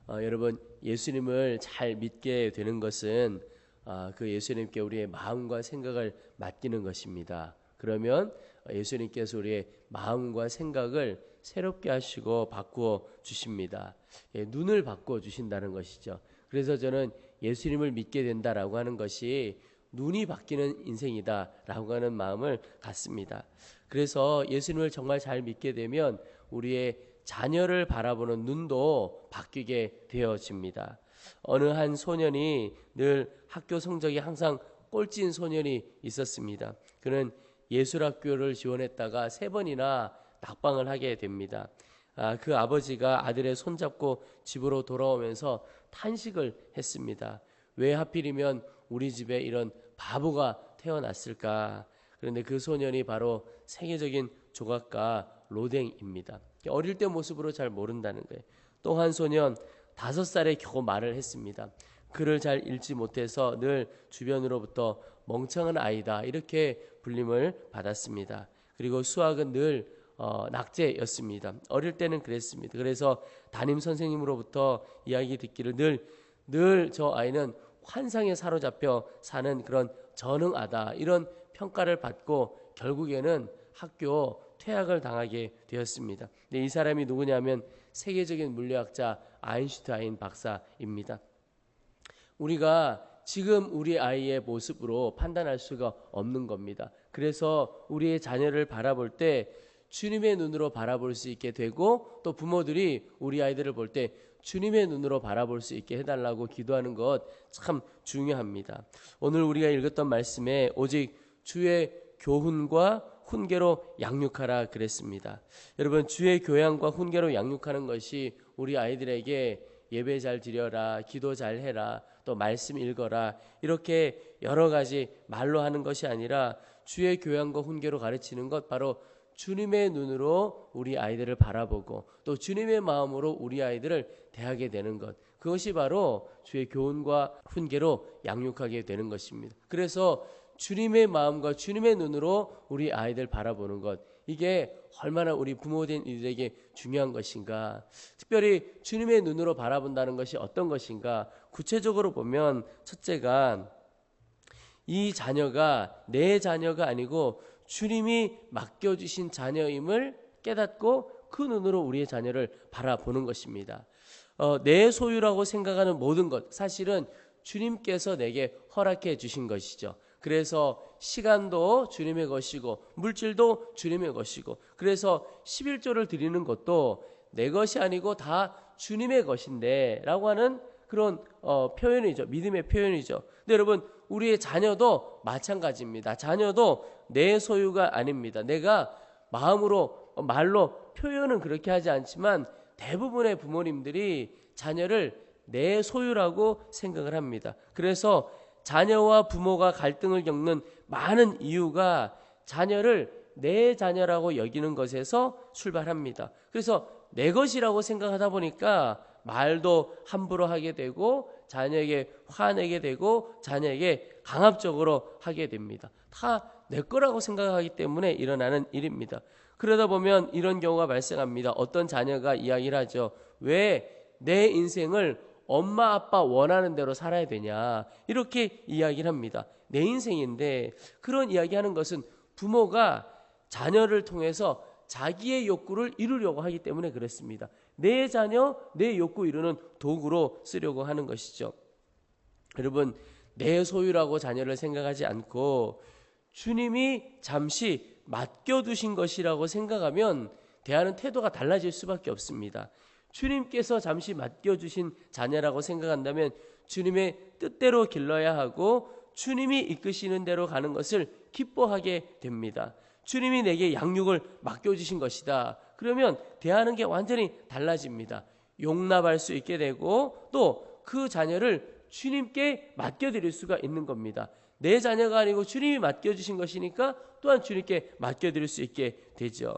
여러분, 예수님을 잘 믿게 되는 것은 그 예수님께 우리의 마음과 생각을 맡기는 것입니다. 그러면 예수님께서 우리의 마음과 생각을 새롭게 하시고 바꾸어 주십니다. 눈을 바꾸어 주신다는 것이죠. 그래서 저는 예수님을 믿게 된다라고 하는 것이 눈이 바뀌는 인생이다라고 하는 마음을 갖습니다. 그래서 예수님을 정말 잘 믿게 되면 우리의 자녀를 바라보는 눈도 바뀌게 되어집니다. 어느 한 소년이 늘 학교 성적이 항상 꼴찌인 소년이 있었습니다. 그는 예술학교를 지원했다가 3번이나 낙방을 하게 됩니다. 그 아버지가 아들의 손잡고 집으로 돌아오면서 탄식을 했습니다. 왜 하필이면 우리 집에 이런 바보가 태어났을까? 그런데 그 소년이 바로 세계적인 조각가 로댕입니다. 어릴 때 모습으로 잘 모른다는 거예요. 또 한 소년 5살에 겨우 말을 했습니다. 글을 잘 읽지 못해서 늘 주변으로부터 멍청한 아이다 이렇게 불림을 받았습니다. 그리고 수학은 늘 낙제였습니다. 어릴 때는 그랬습니다. 그래서 담임 선생님으로부터 이야기 듣기를 늘 저 아이는 환상에 사로잡혀 사는 그런 전능아다 이런 평가를 받고 결국에는 학교 퇴학을 당하게 되었습니다. 근데 이 사람이 누구냐면 세계적인 물리학자 아인슈타인 박사입니다. 우리가 지금 우리 아이의 모습으로 판단할 수가 없는 겁니다. 그래서 우리의 자녀를 바라볼 때 주님의 눈으로 바라볼 수 있게 되고 또 부모들이 우리 아이들을 볼 때 주님의 눈으로 바라볼 수 있게 해달라고 기도하는 것 참 중요합니다. 오늘 우리가 읽었던 말씀에 오직 주의 교훈과 훈계로 양육하라 그랬습니다. 여러분, 주의 교양과 훈계로 양육하는 것이 우리 아이들에게 예배 잘 드려라, 기도 잘 해라, 또 말씀 읽어라 이렇게 여러 가지 말로 하는 것이 아니라 주의 교양과 훈계로 가르치는 것, 바로 주님의 눈으로 우리 아이들을 바라보고 또 주님의 마음으로 우리 아이들을 대하게 되는 것, 그것이 바로 주의 교훈과 훈계로 양육하게 되는 것입니다. 그래서 주님의 마음과 주님의 눈으로 우리 아이들 바라보는 것, 이게 얼마나 우리 부모된 이들에게 중요한 것인가. 특별히 주님의 눈으로 바라본다는 것이 어떤 것인가. 구체적으로 보면 첫째가 이 자녀가 내 자녀가 아니고 주님이 맡겨주신 자녀임을 깨닫고 그 눈으로 우리의 자녀를 바라보는 것입니다. 내 소유라고 생각하는 모든 것, 사실은 주님께서 내게 허락해 주신 것이죠. 그래서 시간도 주님의 것이고 물질도 주님의 것이고, 그래서 11조를 드리는 것도 내 것이 아니고 다 주님의 것인데 라고 하는 그런 표현이죠. 믿음의 표현이죠. 근데 여러분, 우리의 자녀도 마찬가지입니다. 자녀도 내 소유가 아닙니다. 내가 마음으로 말로 표현은 그렇게 하지 않지만 대부분의 부모님들이 자녀를 내 소유라고 생각을 합니다. 그래서 자녀와 부모가 갈등을 겪는 많은 이유가 자녀를 내 자녀라고 여기는 것에서 출발합니다. 그래서 내 것이라고 생각하다 보니까 말도 함부로 하게 되고 자녀에게 화내게 되고 자녀에게 강압적으로 하게 됩니다. 다 내 거라고 생각하기 때문에 일어나는 일입니다. 그러다 보면 이런 경우가 발생합니다. 어떤 자녀가 이야기를 하죠. 왜 내 인생을 엄마 아빠 원하는 대로 살아야 되냐 이렇게 이야기를 합니다. 내 인생인데, 그런 이야기하는 것은 부모가 자녀를 통해서 자기의 욕구를 이루려고 하기 때문에 그렇습니다. 내 자녀, 내 욕구 이루는 도구로 쓰려고 하는 것이죠. 여러분, 내 소유라고 자녀를 생각하지 않고 주님이 잠시 맡겨두신 것이라고 생각하면 대하는 태도가 달라질 수밖에 없습니다. 주님께서 잠시 맡겨주신 자녀라고 생각한다면 주님의 뜻대로 길러야 하고 주님이 이끄시는 대로 가는 것을 기뻐하게 됩니다. 주님이 내게 양육을 맡겨주신 것이다. 그러면 대하는 게 완전히 달라집니다. 용납할 수 있게 되고 또 그 자녀를 주님께 맡겨드릴 수가 있는 겁니다. 내 자녀가 아니고 주님이 맡겨주신 것이니까 또한 주님께 맡겨드릴 수 있게 되죠.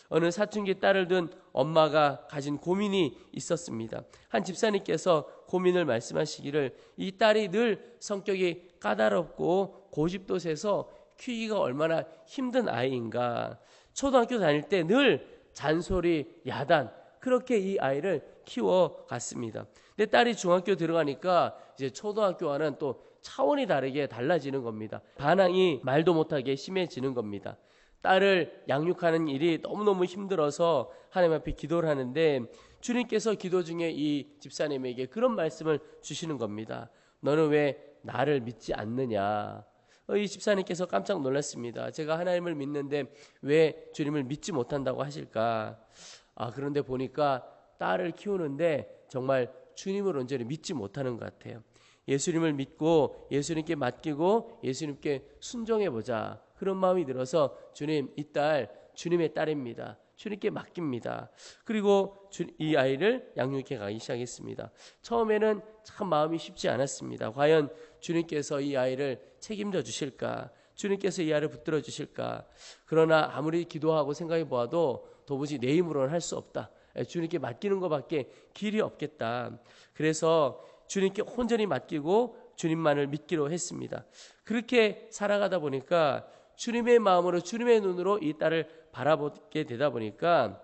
어느 사춘기 딸을 둔 엄마가 가진 고민이 있었습니다. 한 집사님께서 고민을 말씀하시기를, 이 딸이 늘 성격이 까다롭고 고집도 세서 키우기가 얼마나 힘든 아이인가. 초등학교 다닐 때 늘 잔소리, 야단, 그렇게 이 아이를 키워갔습니다. 근데 딸이 중학교 들어가니까 이제 초등학교와는 또 차원이 다르게 달라지는 겁니다. 반항이 말도 못하게 심해지는 겁니다. 딸을 양육하는 일이 너무너무 힘들어서 하나님 앞에 기도를 하는데 주님께서 기도 중에 이 집사님에게 그런 말씀을 주시는 겁니다. 너는 왜 나를 믿지 않느냐? 이 집사님께서 깜짝 놀랐습니다. 제가 하나님을 믿는데 왜 주님을 믿지 못한다고 하실까? 그런데 보니까 딸을 키우는데 정말 주님을 온전히 믿지 못하는 것 같아요. 예수님을 믿고 예수님께 맡기고 예수님께 순종해보자, 그런 마음이 들어서 주님, 이 딸 주님의 딸입니다. 주님께 맡깁니다. 그리고 이 아이를 양육해 가기 시작했습니다. 처음에는 참 마음이 쉽지 않았습니다. 과연 주님께서 이 아이를 책임져 주실까? 주님께서 이 아이를 붙들어 주실까? 그러나 아무리 기도하고 생각해 보아도 도무지 내 힘으로는 할 수 없다. 주님께 맡기는 것밖에 길이 없겠다. 그래서 주님께 온전히 맡기고 주님만을 믿기로 했습니다. 그렇게 살아가다 보니까 주님의 마음으로, 주님의 눈으로 이 딸을 바라보게 되다 보니까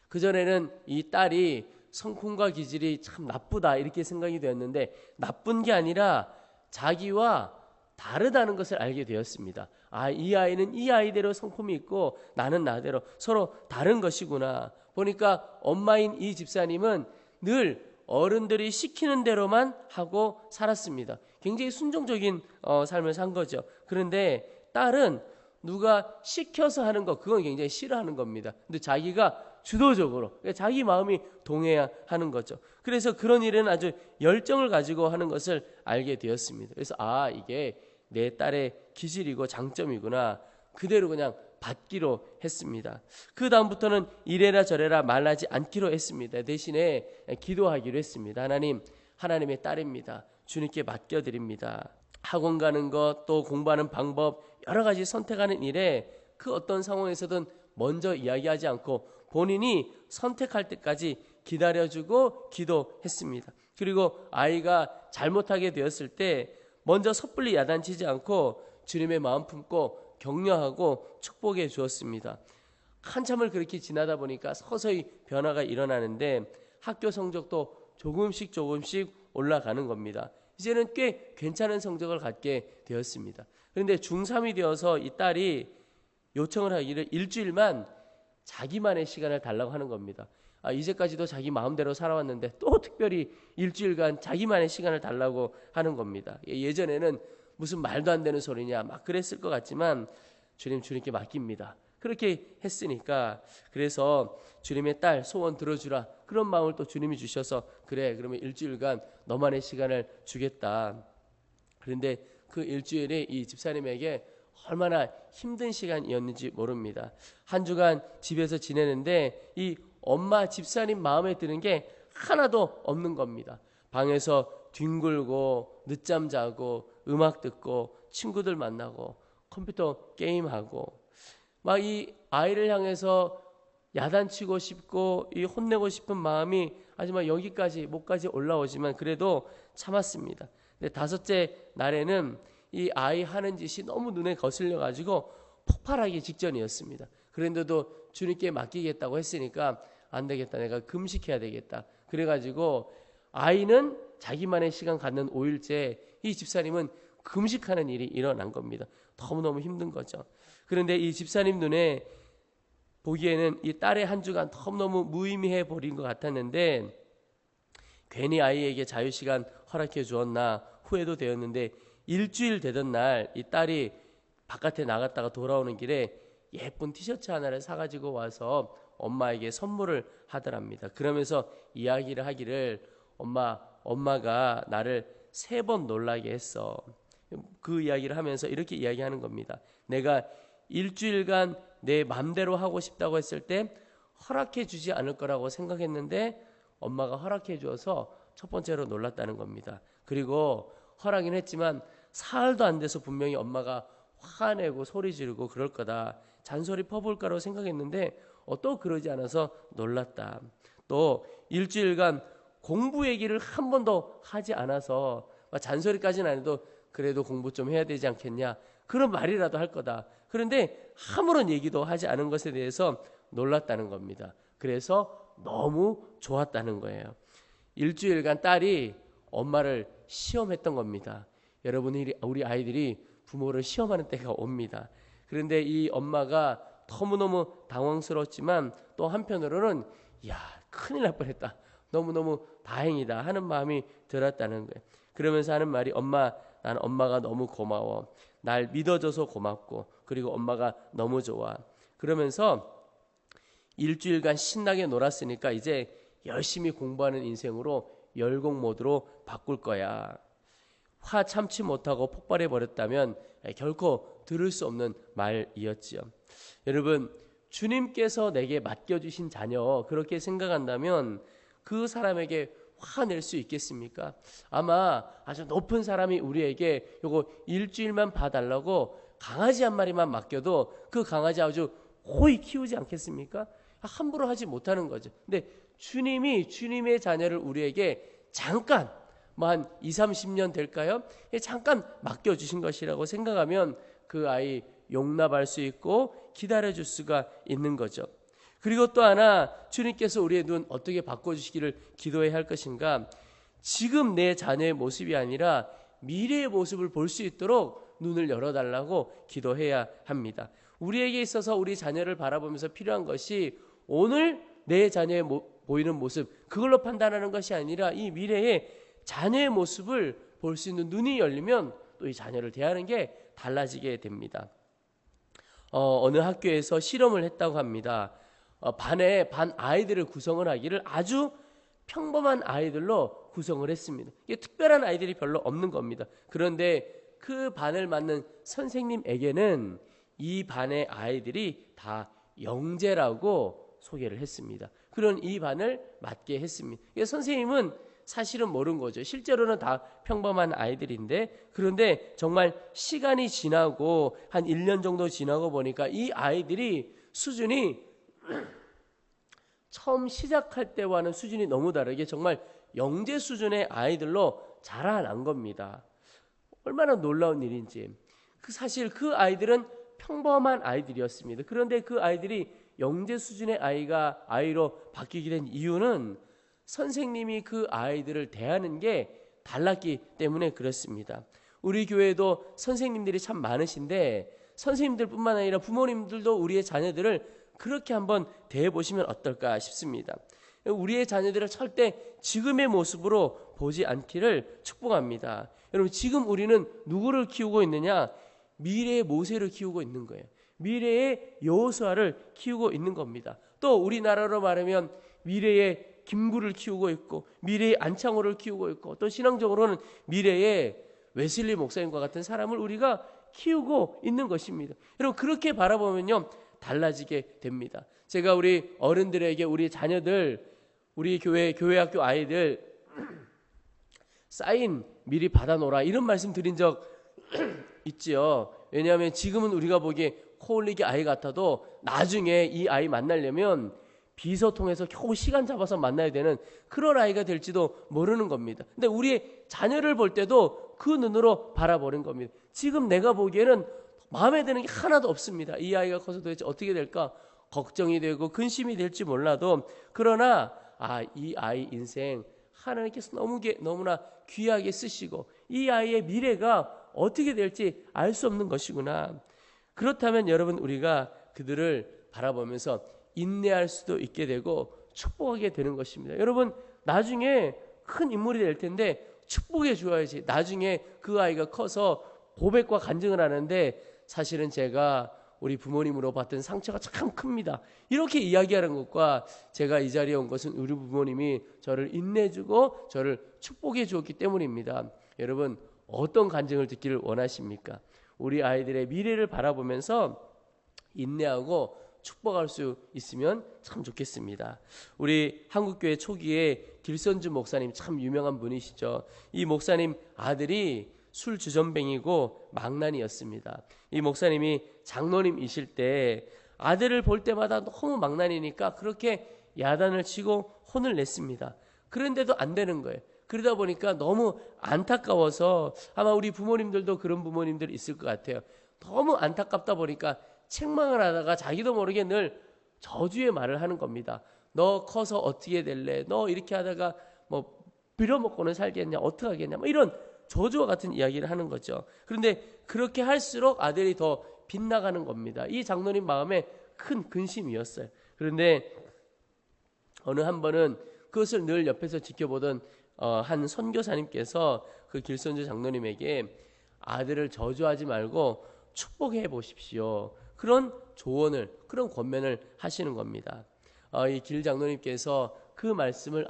그전에는 이 딸이 성품과 기질이 참 나쁘다 이렇게 생각이 되었는데, 나쁜 게 아니라 자기와 다르다는 것을 알게 되었습니다. 이 아이는 이 아이대로 성품이 있고 나는 나대로 서로 다른 것이구나. 보니까 엄마인 이 집사님은 늘 어른들이 시키는 대로만 하고 살았습니다. 굉장히 순종적인 삶을 산 거죠. 그런데 딸은 누가 시켜서 하는 거, 그건 굉장히 싫어하는 겁니다. 근데 자기가 주도적으로, 그러니까 자기 마음이 동해야 하는 거죠. 그래서 그런 일에는 아주 열정을 가지고 하는 것을 알게 되었습니다. 그래서 이게 내 딸의 기질이고 장점이구나, 그대로 그냥 받기로 했습니다. 그 다음부터는 이래라 저래라 말하지 않기로 했습니다. 대신에 기도하기로 했습니다. 하나님, 하나님의 딸입니다. 주님께 맡겨드립니다. 학원 가는 것, 또 공부하는 방법, 여러 가지 선택하는 일에 그 어떤 상황에서든 먼저 이야기하지 않고 본인이 선택할 때까지 기다려주고 기도했습니다. 그리고 아이가 잘못하게 되었을 때 먼저 섣불리 야단치지 않고 주님의 마음 품고 격려하고 축복해 주었습니다. 한참을 그렇게 지나다 보니까 서서히 변화가 일어나는데 학교 성적도 조금씩 올라가는 겁니다. 이제는 꽤 괜찮은 성적을 갖게 되었습니다. 그런데 중3이 되어서 이 딸이 요청을 하기를 일주일만 자기만의 시간을 달라고 하는 겁니다. 이제까지도 자기 마음대로 살아왔는데 또 특별히 일주일간 자기만의 시간을 달라고 하는 겁니다. 예전에는 무슨 말도 안 되는 소리냐 막 그랬을 것 같지만 주님께 맡깁니다. 그렇게 했으니까, 그래서 주님의 딸 소원 들어주라, 그런 마음을 또 주님이 주셔서 그래, 그러면 일주일간 너만의 시간을 주겠다. 그런데 그 일주일이 이 집사님에게 얼마나 힘든 시간이었는지 모릅니다. 한 주간 집에서 지내는데 이 엄마 집사님 마음에 드는 게 하나도 없는 겁니다. 방에서 뒹굴고 늦잠 자고 음악 듣고 친구들 만나고 컴퓨터 게임하고 막 이 아이를 향해서 야단치고 싶고 이 혼내고 싶은 마음이 하지만 여기까지 목까지 올라오지만 그래도 참았습니다. 근데 5째 날에는 이 아이 하는 짓이 너무 눈에 거슬려 가지고 폭발하기 직전이었습니다. 그런데도 주님께 맡기겠다고 했으니까 안 되겠다, 내가 금식해야 되겠다. 그래가지고 아이는 자기만의 시간 갖는 5일째, 이 집사님은 금식하는 일이 일어난 겁니다. 너무너무 힘든 거죠. 그런데 이 집사님 눈에 보기에는 이 딸의 한 주간 너무너무 무의미해 버린 것 같았는데, 괜히 아이에게 자유시간 허락해 주었나 후회도 되었는데, 일주일 되던 날 이 딸이 바깥에 나갔다가 돌아오는 길에 예쁜 티셔츠 하나를 사가지고 와서 엄마에게 선물을 하더랍니다. 그러면서 이야기를 하기를, 엄마가 나를 3번 놀라게 했어. 그 이야기를 하면서 이렇게 이야기하는 겁니다. 내가 일주일간 내 맘대로 하고 싶다고 했을 때 허락해 주지 않을 거라고 생각했는데 엄마가 허락해 주어서 첫 번째로 놀랐다는 겁니다. 그리고 허락은 했지만 사흘도 안 돼서 분명히 엄마가 화내고 소리 지르고 그럴 거다, 잔소리 퍼부을까라고 생각했는데 또 그러지 않아서 놀랐다. 또 일주일간 공부 얘기를 한 번도 하지 않아서 잔소리까지는 안 해도 그래도 공부 좀 해야 되지 않겠냐, 그런 말이라도 할 거다. 그런데 아무런 얘기도 하지 않은 것에 대해서 놀랐다는 겁니다. 그래서 너무 좋았다는 거예요. 일주일간 딸이 엄마를 시험했던 겁니다. 여러분, 우리 아이들이 부모를 시험하는 때가 옵니다. 그런데 이 엄마가 너무너무 당황스러웠지만 또 한편으로는 야, 큰일 날 뻔했다, 너무너무 다행이다 하는 마음이 들었다는 거예요. 그러면서 하는 말이, 난 엄마가 너무 고마워, 날 믿어줘서 고맙고, 그리고 엄마가 너무 좋아. 그러면서 일주일간 신나게 놀았으니까 이제 열심히 공부하는 인생으로 열공 모드로 바꿀 거야. 화 참지 못하고 폭발해 버렸다면 결코 들을 수 없는 말이었지요. 여러분, 주님께서 내게 맡겨주신 자녀, 그렇게 생각한다면 그 사람에게 화낼 수 있겠습니까? 아마 아주 높은 사람이 우리에게 요거 일주일만 봐달라고 강아지 한 마리만 맡겨도 그 강아지 아주 호의 키우지 않겠습니까? 함부로 하지 못하는 거죠. 근데 주님이 주님의 자녀를 우리에게 잠깐, 한 20-30년 될까요? 잠깐 맡겨주신 것이라고 생각하면 그 아이 용납할 수 있고 기다려줄 수가 있는 거죠. 그리고 또 하나, 주님께서 우리의 눈 어떻게 바꿔주시기를 기도해야 할 것인가? 지금 내 자녀의 모습이 아니라 미래의 모습을 볼 수 있도록 눈을 열어달라고 기도해야 합니다. 우리에게 있어서 우리 자녀를 바라보면서 필요한 것이 오늘 내 자녀의 보이는 모습, 그걸로 판단하는 것이 아니라 이 미래의 자녀의 모습을 볼 수 있는 눈이 열리면 또 이 자녀를 대하는 게 달라지게 됩니다. 어느 학교에서 실험을 했다고 합니다. 반 아이들을 구성을 하기를 아주 평범한 아이들로 구성을 했습니다. 이게 특별한 아이들이 별로 없는 겁니다. 그런데 그 반을 맡는 선생님에게는 이 반의 아이들이 다 영재라고 소개를 했습니다. 그런 이 반을 맡게 했습니다. 선생님은 사실은 모르는 거죠. 실제로는 다 평범한 아이들인데, 그런데 정말 시간이 지나고 한 1년 정도 지나고 보니까 이 아이들이 수준이 처음 시작할 때와는 수준이 너무 다르게 정말 영재 수준의 아이들로 자라난 겁니다. 얼마나 놀라운 일인지. 사실 그 아이들은 평범한 아이들이었습니다. 그런데 그 아이들이 영재 수준의 아이로 바뀌게 된 이유는 선생님이 그 아이들을 대하는 게 달랐기 때문에 그렇습니다. 우리 교회도 선생님들이 참 많으신데 선생님들뿐만 아니라 부모님들도 우리의 자녀들을 그렇게 한번 대해보시면 어떨까 싶습니다. 우리의 자녀들을 절대 지금의 모습으로 보지 않기를 축복합니다. 여러분, 지금 우리는 누구를 키우고 있느냐? 미래의 모세를 키우고 있는 거예요. 미래의 여호수아를 키우고 있는 겁니다. 또 우리나라로 말하면 미래의 김구를 키우고 있고 미래의 안창호를 키우고 있고 또 신앙적으로는 미래의 웨슬리 목사님과 같은 사람을 우리가 키우고 있는 것입니다. 여러분, 그렇게 바라보면요 달라지게 됩니다. 제가 우리 어른들에게 우리 자녀들, 우리 교회 학교 아이들 사인 미리 받아놓으라 이런 말씀 드린 적 있지요. 왜냐하면 지금은 우리가 보기에 코올리기 아이 같아도 나중에 이 아이 만나려면 비서 통해서 겨우 시간 잡아서 만나야 되는 그런 아이가 될지도 모르는 겁니다. 근데 우리의 자녀를 볼 때도 그 눈으로 바라보는 겁니다. 지금 내가 보기에는 마음에 드는 게 하나도 없습니다. 이 아이가 커서 도대체 어떻게 될까 걱정이 되고 근심이 될지 몰라도, 그러나 이 아이 인생 하나님께서 너무나 귀하게 쓰시고 이 아이의 미래가 어떻게 될지 알 수 없는 것이구나. 그렇다면 여러분, 우리가 그들을 바라보면서 인내할 수도 있게 되고 축복하게 되는 것입니다. 여러분, 나중에 큰 인물이 될 텐데 축복해 줘야지. 나중에 그 아이가 커서 고백과 간증을 하는데 사실은 제가 우리 부모님으로 받던 상처가 참 큽니다. 이렇게 이야기하는 것과 제가 이 자리에 온 것은 우리 부모님이 저를 인내해주고 저를 축복해 주었기 때문입니다. 여러분, 어떤 간증을 듣기를 원하십니까? 우리 아이들의 미래를 바라보면서 인내하고 축복할 수 있으면 참 좋겠습니다. 우리 한국교회 초기에 길선주 목사님 참 유명한 분이시죠. 이 목사님 아들이 술 주전뱅이고 망난이였습니다. 이 목사님이 장로님이실 때 아들을 볼 때마다 너무 망난이니까 그렇게 야단을 치고 혼을 냈습니다. 그런데도 안 되는 거예요. 그러다 보니까 너무 안타까워서, 아마 우리 부모님들도 그런 부모님들 있을 것 같아요. 너무 안타깝다 보니까 책망을 하다가 자기도 모르게 늘 저주의 말을 하는 겁니다. 너 커서 어떻게 될래? 너 이렇게 하다가 뭐 빌어먹고는 살겠냐? 어떻게 하겠냐? 뭐 이런 저주와 같은 이야기를 하는 거죠. 그런데 그렇게 할수록 아들이 더 빗나가는 겁니다. 이 장로님 마음에 큰 근심이었어요. 그런데 어느 한 번은 그것을 늘 옆에서 지켜보던 한 선교사님께서 그 길손주 장로님에게 아들을 저주하지 말고 축복해 보십시오. 그런 조언을, 그런 권면을 하시는 겁니다. 이 길 장로님께서 그 말씀을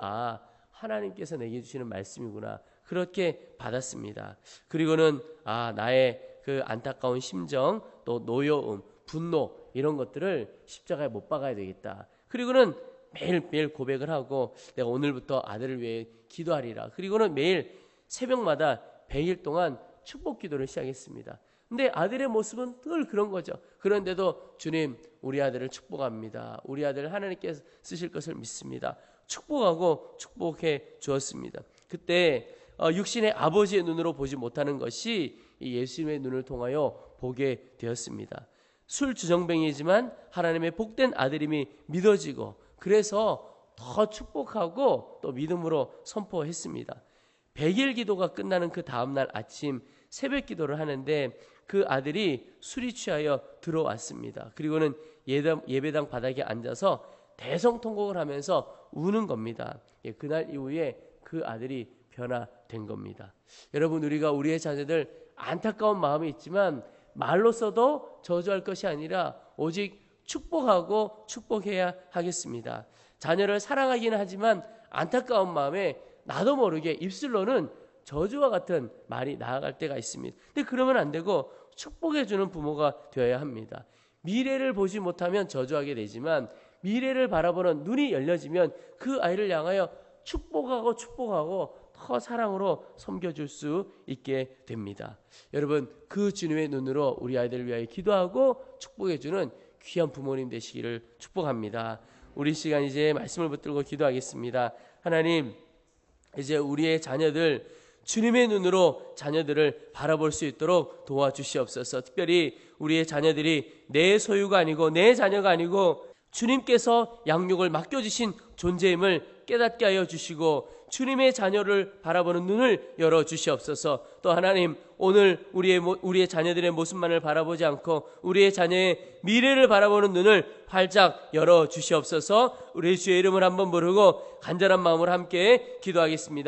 하나님께서 내게 주시는 말씀이구나, 그렇게 받았습니다. 그리고는 나의 그 안타까운 심정, 또 노여움, 분노 이런 것들을 십자가에 못 박아야 되겠다. 그리고는 매일매일 고백을 하고 내가 오늘부터 아들을 위해 기도하리라. 그리고는 매일 새벽마다 100일 동안 축복 기도를 시작했습니다. 근데 아들의 모습은 늘 그런 거죠. 그런데도 주님, 우리 아들을 축복합니다. 우리 아들을 하나님께서 쓰실 것을 믿습니다. 축복하고 축복해 주었습니다. 그때 육신의 아버지의 눈으로 보지 못하는 것이 예수님의 눈을 통하여 보게 되었습니다. 술주정뱅이지만 하나님의 복된 아들임이 믿어지고, 그래서 더 축복하고 또 믿음으로 선포했습니다. 100일 기도가 끝나는 그 다음날 아침 새벽 기도를 하는데 그 아들이 술이 취하여 들어왔습니다. 그리고는 예배당 바닥에 앉아서 대성통곡을 하면서 우는 겁니다. 그날 이후에 그 아들이 변화된 겁니다. 여러분, 우리가 우리의 자녀들 안타까운 마음이 있지만 말로써도 저주할 것이 아니라 오직 축복하고 축복해야 하겠습니다. 자녀를 사랑하기는 하지만 안타까운 마음에 나도 모르게 입술로는 저주와 같은 말이 나아갈 때가 있습니다. 근데 그러면 안 되고 축복해주는 부모가 되어야 합니다. 미래를 보지 못하면 저주하게 되지만 미래를 바라보는 눈이 열려지면 그 아이를 향하여 축복하고 더 사랑으로 섬겨줄 수 있게 됩니다. 여러분, 그 주님의 눈으로 우리 아이들을 위하여 기도하고 축복해주는 귀한 부모님 되시기를 축복합니다. 우리 시간 이제 말씀을 붙들고 기도하겠습니다. 하나님, 이제 우리의 자녀들, 주님의 눈으로 자녀들을 바라볼 수 있도록 도와주시옵소서. 특별히 우리의 자녀들이 내 소유가 아니고 내 자녀가 아니고 주님께서 양육을 맡겨주신 존재임을 깨닫게 하여 주시고 주님의 자녀를 바라보는 눈을 열어주시옵소서. 또 하나님, 오늘 우리의 자녀들의 모습만을 바라보지 않고 우리의 자녀의 미래를 바라보는 눈을 활짝 열어주시옵소서. 우리 주의 이름을 한번 부르고 간절한 마음으로 함께 기도하겠습니다.